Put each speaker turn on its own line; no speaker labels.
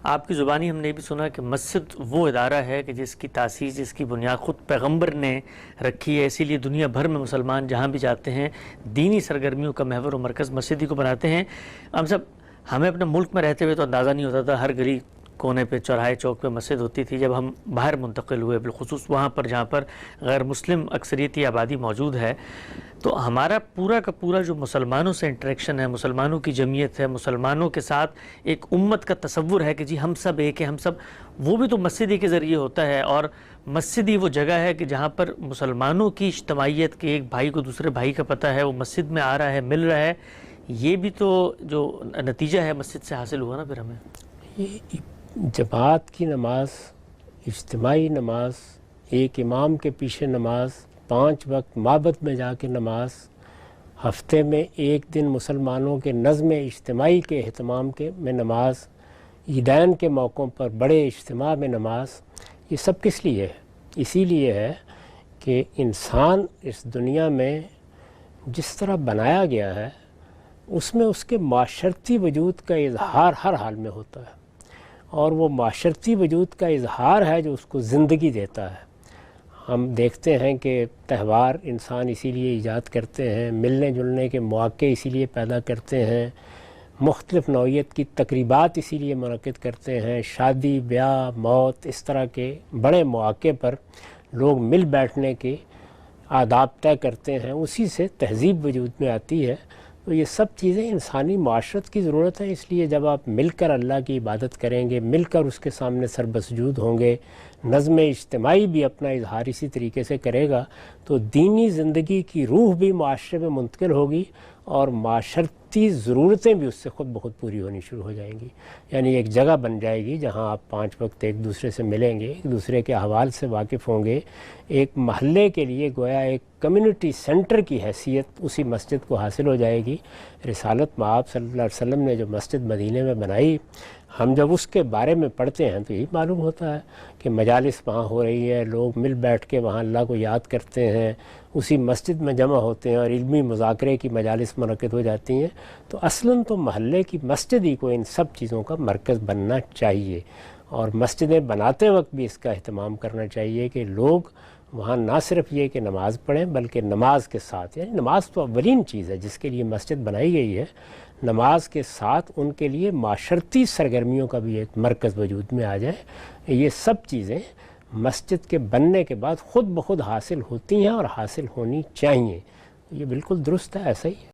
آپ کی زبانی ہم نے بھی سنا کہ مسجد وہ ادارہ ہے کہ جس کی تاسیس، جس کی بنیاد خود پیغمبر نے رکھی ہے، اسی لیے دنیا بھر میں مسلمان جہاں بھی جاتے ہیں دینی سرگرمیوں کا محور و مرکز مسجد ہی کو بناتے ہیں۔ ہمیں اپنے ملک میں رہتے ہوئے تو اندازہ نہیں ہوتا تھا، ہر گلی کونے پہ، چوراہے، چوک پہ مسجد ہوتی تھی۔ جب ہم باہر منتقل ہوئے، بالخصوص وہاں پر جہاں پر غیر مسلم اکثریتی آبادی موجود ہے، تو ہمارا پورا کا پورا جو مسلمانوں سے انٹریکشن ہے، مسلمانوں کی جمعیت ہے، مسلمانوں کے ساتھ ایک امت کا تصور ہے کہ جی ہم سب ایک ہیں، ہم سب، وہ بھی تو مسجد ہی کے ذریعے ہوتا ہے۔ اور مسجد ہی وہ جگہ ہے کہ جہاں پر مسلمانوں کی اجتماعیت کے، ایک بھائی کو دوسرے بھائی کا پتہ ہے، وہ مسجد میں آ رہا ہے، مل رہا ہے۔ یہ بھی تو جو نتیجہ ہے مسجد سے حاصل ہوا نا پھر ہمیں۔
یہ جماعت کی نماز، اجتماعی نماز، ایک امام کے پیچھے نماز، 5 وقت معبد میں جا کے نماز، ہفتے میں ایک دن مسلمانوں کے نظم اجتماعی کے اہتمام میں نماز، عیدین کے موقعوں پر بڑے اجتماع میں نماز، یہ سب کس لیے ہے؟ اسی لیے ہے کہ انسان اس دنیا میں جس طرح بنایا گیا ہے اس میں اس کے معاشرتی وجود کا اظہار ہر حال میں ہوتا ہے، اور وہ معاشرتی وجود کا اظہار ہے جو اس کو زندگی دیتا ہے۔ ہم دیکھتے ہیں کہ تہوار انسان اسی لیے ایجاد کرتے ہیں، ملنے جلنے کے مواقع اسی لیے پیدا کرتے ہیں، مختلف نوعیت کی تقریبات اسی لیے منعقد کرتے ہیں، شادی، بیاہ، موت، اس طرح کے بڑے مواقع پر لوگ مل بیٹھنے کے آداب طے کرتے ہیں، اسی سے تہذیب وجود میں آتی ہے۔ تو یہ سب چیزیں انسانی معاشرت کی ضرورت ہے، اس لیے جب آپ مل کر اللہ کی عبادت کریں گے، مل کر اس کے سامنے سربسجود ہوں گے، نظم اجتماعی بھی اپنا اظہار اسی طریقے سے کرے گا، تو دینی زندگی کی روح بھی معاشرے میں منتقل ہوگی اور معاشرتی ضرورتیں بھی اس سے خود بخود پوری ہونی شروع ہو جائیں گی۔ یعنی ایک جگہ بن جائے گی جہاں آپ 5 وقت ایک دوسرے سے ملیں گے، ایک دوسرے کے احوال سے واقف ہوں گے، ایک محلے کے لیے گویا ایک کمیونٹی سینٹر کی حیثیت اسی مسجد کو حاصل ہو جائے گی۔ رسالت مآب صلی اللہ علیہ وسلم نے جو مسجد مدینے میں بنائی، ہم جب اس کے بارے میں پڑھتے ہیں تو یہی معلوم ہوتا ہے کہ مجالس وہاں ہو رہی ہے، لوگ مل بیٹھ کے وہاں اللہ کو یاد کرتے ہیں، اسی مسجد میں جمع ہوتے ہیں اور علمی مذاکرے کی مجالس منعقد ہو جاتی ہیں۔ تو اصلاً تو محلے کی مسجد ہی کو ان سب چیزوں کا مرکز بننا چاہیے، اور مسجدیں بناتے وقت بھی اس کا اہتمام کرنا چاہیے کہ لوگ وہاں نہ صرف یہ کہ نماز پڑھیں بلکہ نماز کے ساتھ، یعنی نماز تو اولین چیز ہے جس کے لیے مسجد بنائی گئی ہے، نماز کے ساتھ ان کے لیے معاشرتی سرگرمیوں کا بھی ایک مرکز وجود میں آ جائے۔ یہ سب چیزیں مسجد کے بننے کے بعد خود بخود حاصل ہوتی ہیں اور حاصل ہونی چاہیے۔ یہ بالکل درست ہے، ایسا ہی ہے۔